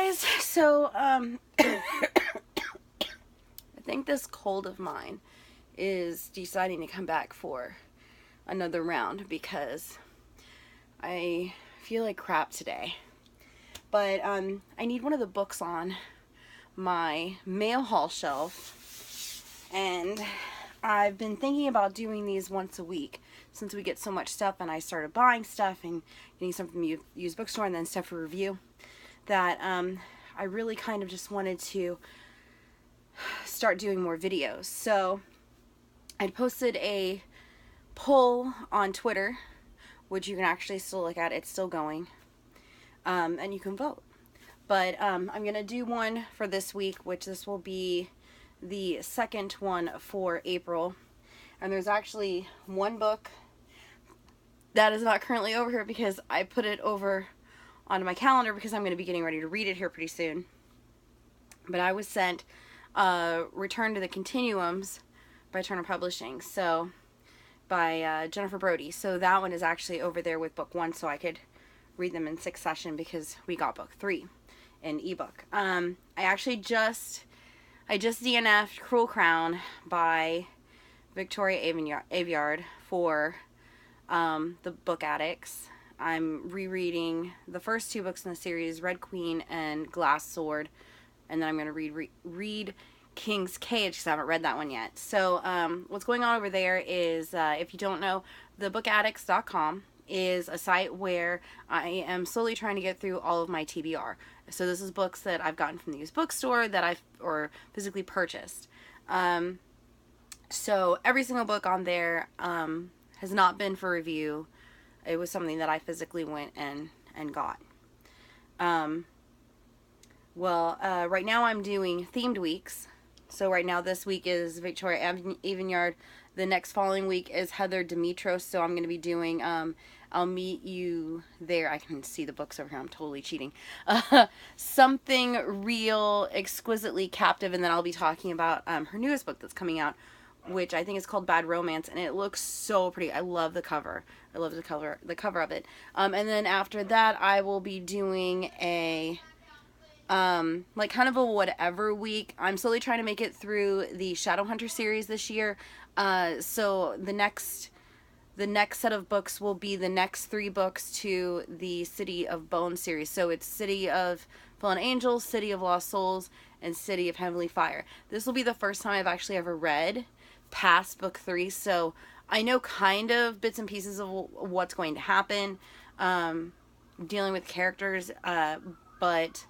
guys, so I think this cold of mine is deciding to come back for another round because I feel like crap today. But I need one of the books on my mail haul shelf, and I've been thinking about doing these once a week since we get so much stuff, and I started buying stuff and getting some from the used bookstore and then stuff for review, that I really kind of just wanted to start doing more videos. So I posted a poll on Twitter, which you can actually still look at. It's still going, and you can vote. But I'm gonna do one for this week, which this will be the second one for April. And there's actually one book that is not currently over here because I put it over onto my calendar because I'm going to be getting ready to read it here pretty soon. But I was sent Return to the Continuums by Turner Publishing, so by Jennifer Brody. So that one is actually over there with book 1, so I could read them in succession because we got book 3 in ebook. I just DNF'd Cruel Crown by Victoria Aveyard for the Book Addicts. I'm rereading the first 2 books in the series, Red Queen and Glass Sword, and then I'm going to read King's Cage because I haven't read that one yet. So what's going on over there is, if you don't know, thebookaddicts.com is a site where I am slowly trying to get through all of my TBR. So this is books that I've gotten from the used bookstore that I've physically purchased. So every single book on there has not been for review. It was something that I physically went and got. Right now I'm doing themed weeks. So right now this week is Victoria Aveyard. The next following week is Heather Demetros. So I'm going to be doing I'll Meet You There. I can see the books over here. I'm totally cheating. Something Real, Exquisitely Captive. And then I'll be talking about her newest book that's coming out, which I think is called Bad Romance, and it looks so pretty. I love the cover. I love the cover of it. And then after that, I will be doing a like kind of a whatever week. I'm slowly trying to make it through the Shadowhunter series this year. So the next set of books will be the next 3 books to the City of Bones series. So it's City of Fallen Angels, City of Lost Souls, and City of Heavenly Fire. This will be the first time I've actually ever read past book 3, so I know kind of bits and pieces of what's going to happen, dealing with characters, but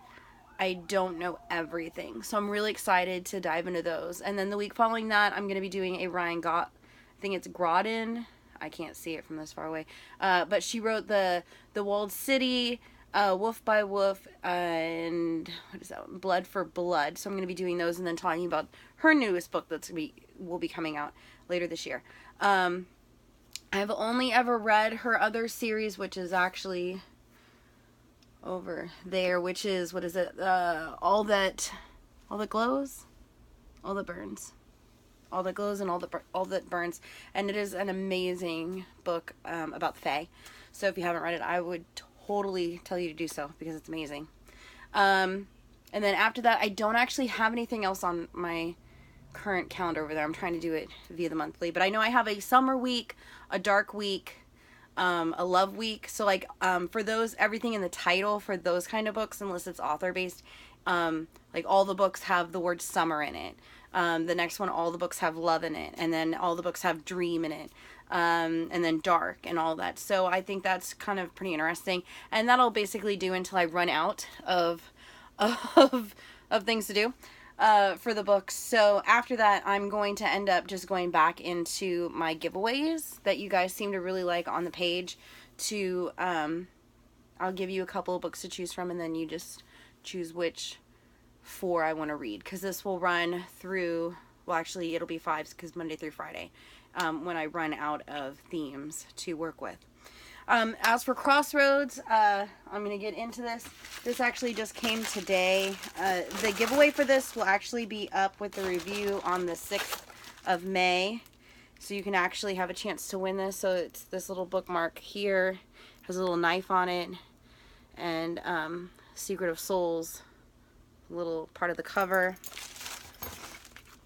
I don't know everything. So I'm really excited to dive into those. And then the week following that, I'm going to be doing a Ryan I think it's Grodin. I can't see it from this far away. But she wrote the Walled City, Wolf by Wolf, and what is that one? Blood for Blood. So I'm going to be doing those and then talking about her newest book will be coming out later this year. I've only ever read her other series, which is actually over there, which is, what is it? All That Glows? All That Burns. All That Glows and All That Burns. And it is an amazing book about the Fae. So if you haven't read it, I would totally tell you to do so because it's amazing. And then after that, I don't actually have anything else on my current calendar over there. I'm trying to do it via the monthly, but I know I have a summer week, a dark week, a love week. So like for those, everything in the title for those kind of books, unless it's author based, like all the books have the word summer in it. The next one, all the books have love in it, and then all the books have dream in it, and then dark and all that. So I think that's kind of pretty interesting, and that'll basically do until I run out of things to do for the books. So after that, I'm going to end up just going back into my giveaways that you guys seem to really like on the page. I'll give you a couple of books to choose from, and then you just choose which 4 I want to read, because this will run through, well actually it'll be 5 because Monday through Friday, when I run out of themes to work with. As for Crossroads, I'm going to get into this. This actually just came today. The giveaway for this will actually be up with the review on the 6th of May. So you can actually have a chance to win this. So it's this little bookmark here. Has a little knife on it. And Secret of Souls little part of the cover.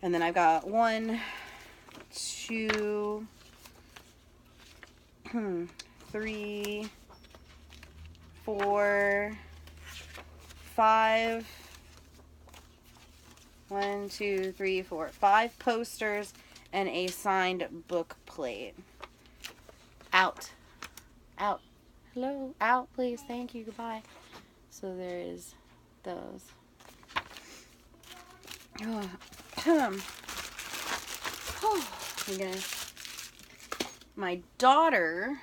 And then I've got 1, 2, 3, 4, 5. 1, 2, 3, 4, 5 posters and a signed book plate. Out. Out. Hello. Out, please. Thank you. Goodbye. So there is those. Oh, my goodness. My daughter,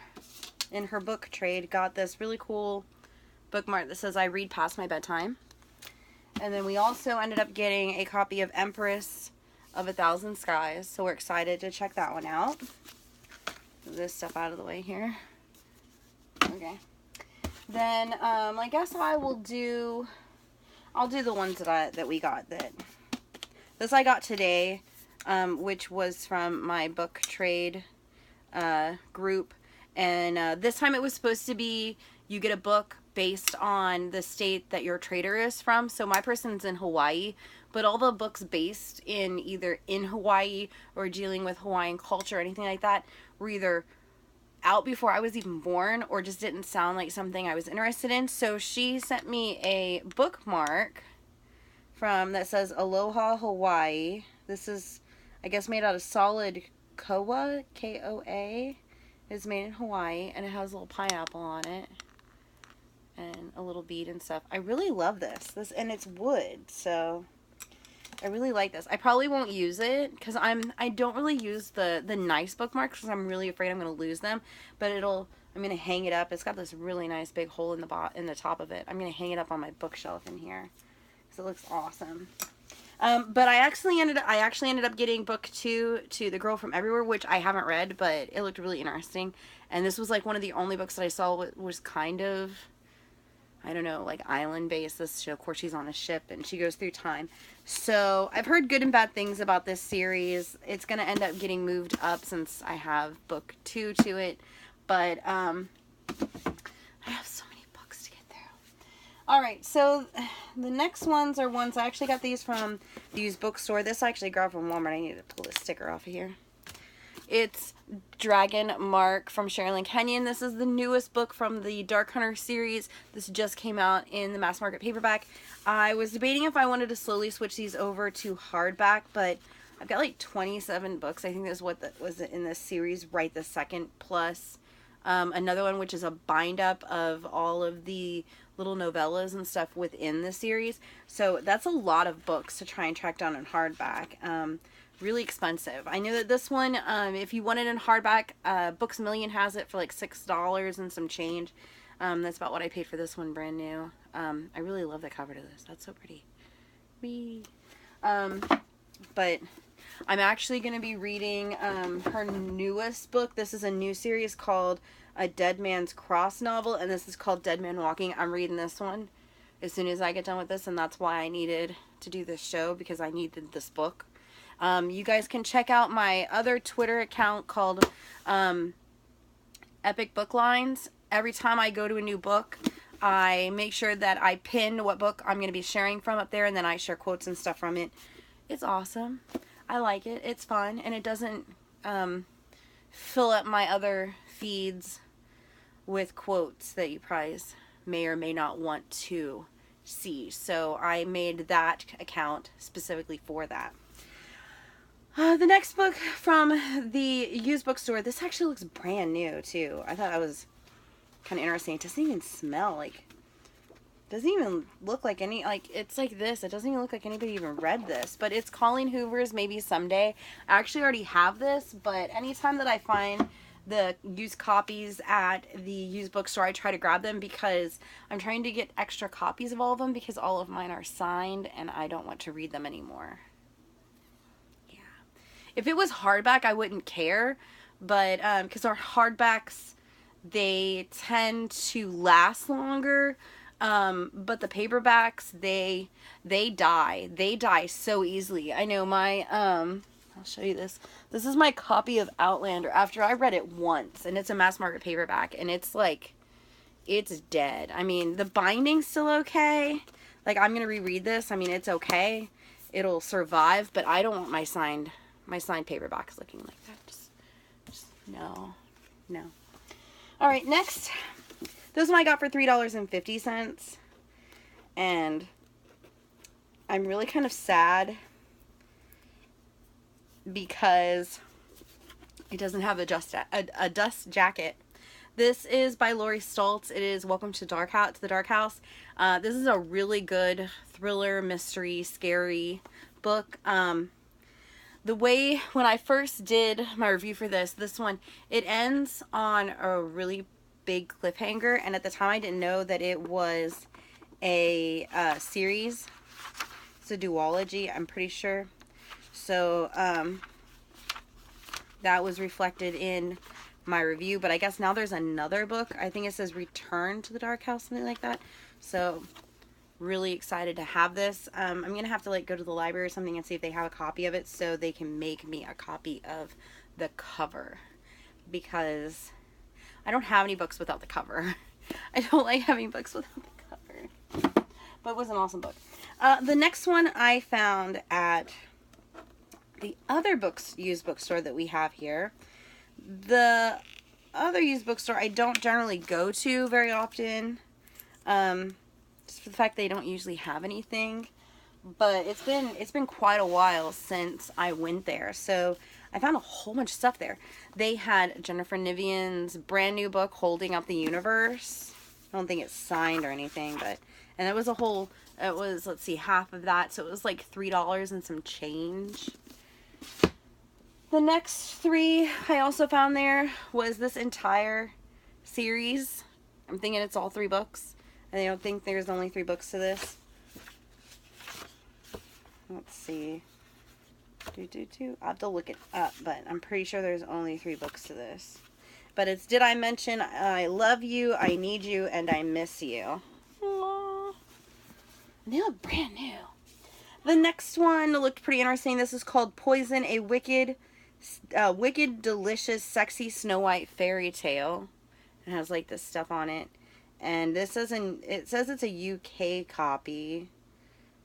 in her book trade, got this really cool bookmark that says, "I read past my bedtime." And then we also ended up getting a copy of Empress of a Thousand Skies. So we're excited to check that one out. Move this stuff out of the way here. Okay. Then I guess I'll do the ones that we got. This I got today, which was from my book trade group. And this time it was supposed to be you get a book based on the state that your trader is from. So my person's in Hawaii, but all the books based in either in Hawaii or dealing with Hawaiian culture or anything like that were either out before I was even born or just didn't sound like something I was interested in. So she sent me a bookmark that says Aloha Hawaii. This is, I guess, made out of solid koa, K-O-A. It's made in Hawaii, and it has a little pineapple on it and a little bead and stuff. I really love this, and it's wood, so I really like this. I probably won't use it because I don't really use the nice bookmarks because I'm really afraid I'm going to lose them. But I'm going to hang it up. It's got this really nice big hole in the top of it. I'm going to hang it up on my bookshelf in here because it looks awesome. But I actually ended up getting book 2 to The Girl from Everywhere, which I haven't read, but it looked really interesting. And this was like one of the only books that I saw was kind of, I don't know, like island based. Of course, she's on a ship and she goes through time. So I've heard good and bad things about this series. It's going to end up getting moved up since I have book 2 to it. But I have so many books to get through. Alright, so the next ones are ones, I actually got these from the used bookstore. This I actually grabbed from Walmart. I need to pull this sticker off of here. It's Dragon Mark from Sherilyn Kenyon. This is the newest book from the Dark Hunter series. This just came out in the mass market paperback. I was debating if I wanted to slowly switch these over to hardback, but I've got like 27 books. I think that's what was in this series right this second, plus another one which is a bind up of all of the little novellas and stuff within the series. So that's a lot of books to try and track down in hardback. Really expensive. I knew that this one, if you want it in hardback, Books A Million has it for like $6 and some change. That's about what I paid for this one brand new. I really love the cover to this. That's so pretty. Whee! But I'm actually going to be reading her newest book. This is a new series called A Dead Man's Cross novel, and this is called Dead Man Walking. I'm reading this one as soon as I get done with this, and that's why I needed to do this show, because I needed this book. You guys can check out my other Twitter account called Epic Book Lines. Every time I go to a new book, I make sure that I pin what book I'm going to be sharing from up there, and then I share quotes and stuff from it. It's awesome. I like it. It's fun, and it doesn't fill up my other feeds with quotes that you probably may or may not want to see. So I made that account specifically for that. The next book from the used bookstore, this actually looks brand new too. I thought that was kind of interesting. It doesn't even smell like, doesn't even look like any, like, it's like this. It doesn't even look like anybody even read this, but it's Colleen Hoover's Maybe Someday. I actually already have this, but anytime that I find the used copies at the used bookstore, I try to grab them because I'm trying to get extra copies of all of them because all of mine are signed and I don't want to read them anymore. If it was hardback, I wouldn't care, but because our hardbacks, they tend to last longer, but the paperbacks, they die. They die so easily. I know my, I'll show you this. This is my copy of Outlander after I read it once, and it's a mass market paperback, and it's like, it's dead. I mean, the binding's still okay. Like, I'm going to reread this. I mean, it's okay. It'll survive, but I don't want my signed paperbacks looking like that. Just no. No. All right, next. This one I got for $3.50. And I'm really kind of sad because it doesn't have a dust jacket. This is by Laurie Stoltz. It is Welcome to the Dark House. This is a really good thriller, mystery, scary book. The way, when I first did my review for this one, it ends on a really big cliffhanger, and at the time I didn't know that it was a series. It's a duology, I'm pretty sure. So, that was reflected in my review, but I guess now there's another book. I think it says Return to the Dark House, something like that. So, really excited to have this. I'm going to have to, like, go to the library or something and see if they have a copy of it so they can make me a copy of the cover. Because I don't have any books without the cover. I don't like having books without the cover. But it was an awesome book. The next one I found at the other used bookstore that we have here. The other used bookstore I don't generally go to very often. Just for the fact they don't usually have anything. But it's been quite a while since I went there. So I found a whole bunch of stuff there. They had Jennifer Nivian's brand new book, Holding Up the Universe. I don't think it's signed or anything, but, and it was let's see, half of that. So it was like $3 and some change. The next three I also found there was this entire series. I'm thinking it's all 3 books. And I don't think there's only 3 books to this. Let's see. I'll have to look it up, but I'm pretty sure there's only 3 books to this. But it's Did I Mention I Love You, I Need You, and I Miss You. Aww. And they look brand new. The next one looked pretty interesting. This is called Poison, a wicked, delicious, sexy Snow White fairy tale. It has like this stuff on it. And this isn't, it says it's a UK copy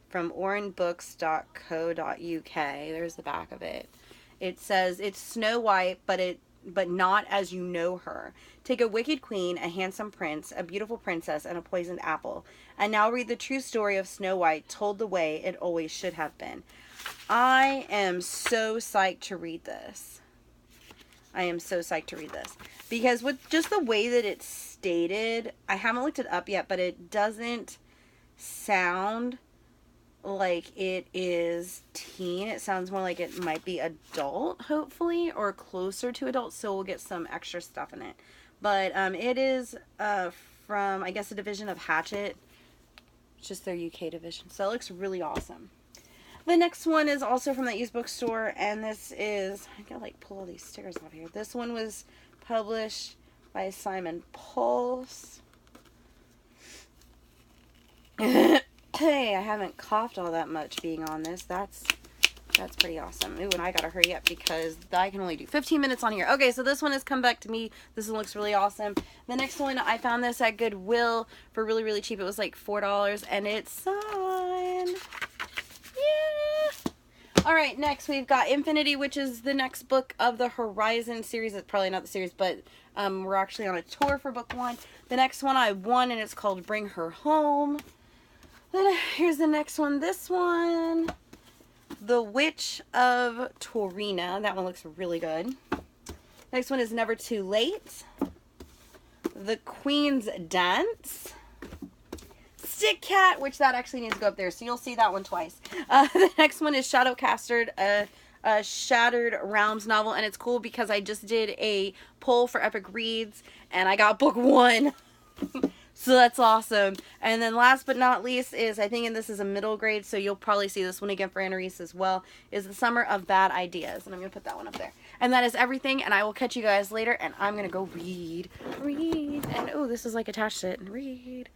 from orenbooks.co.uk. There's the back of it. It says it's Snow White, but not as you know her. Take a wicked queen, a handsome prince, a beautiful princess, and a poisoned apple. And now read the true story of Snow White, told the way it always should have been. I am so psyched to read this. I am so psyched to read this. Because with just the way that it's stated, I haven't looked it up yet, but it doesn't sound like it is teen. It sounds more like it might be adult, hopefully, or closer to adult, so we'll get some extra stuff in it. But it is from, I guess, a division of Hachette. It's just their UK division. So it looks really awesome. The next one is also from that used bookstore, and this is, I gotta like pull all these stickers off here. This one was published by Simon Pulse. Hey, I haven't coughed all that much being on this. That's pretty awesome. Ooh, and I gotta hurry up because I can only do 15 minutes on here. Okay, so this one has come back to me. This one looks really awesome. The next one, I found this at Goodwill for really, really cheap. It was like $4, and it's signed. Yeah! Alright, next we've got Infinity, which is the next book of the Horizon series. It's probably not the series, but we're actually on a tour for book 1. The next one I won, and it's called Bring Her Home. Then here's the next one. This one, The Witch of Torina. That one looks really good. Next one is Never Too Late. The Queen's Dance. Stick Cat, which that actually needs to go up there, so you'll see that one twice. The next one is Shadowcaster, a Shattered Realms novel, and it's cool because I just did a poll for Epic Reads, and I got book 1. So that's awesome. And then last but not least is, I think, and this is a middle grade, so you'll probably see this one again for Annalise as well, is The Summer of Bad Ideas. And I'm going to put that one up there. And that is everything, and I will catch you guys later, and I'm going to go read. And, oh, this is like attached to it. And read.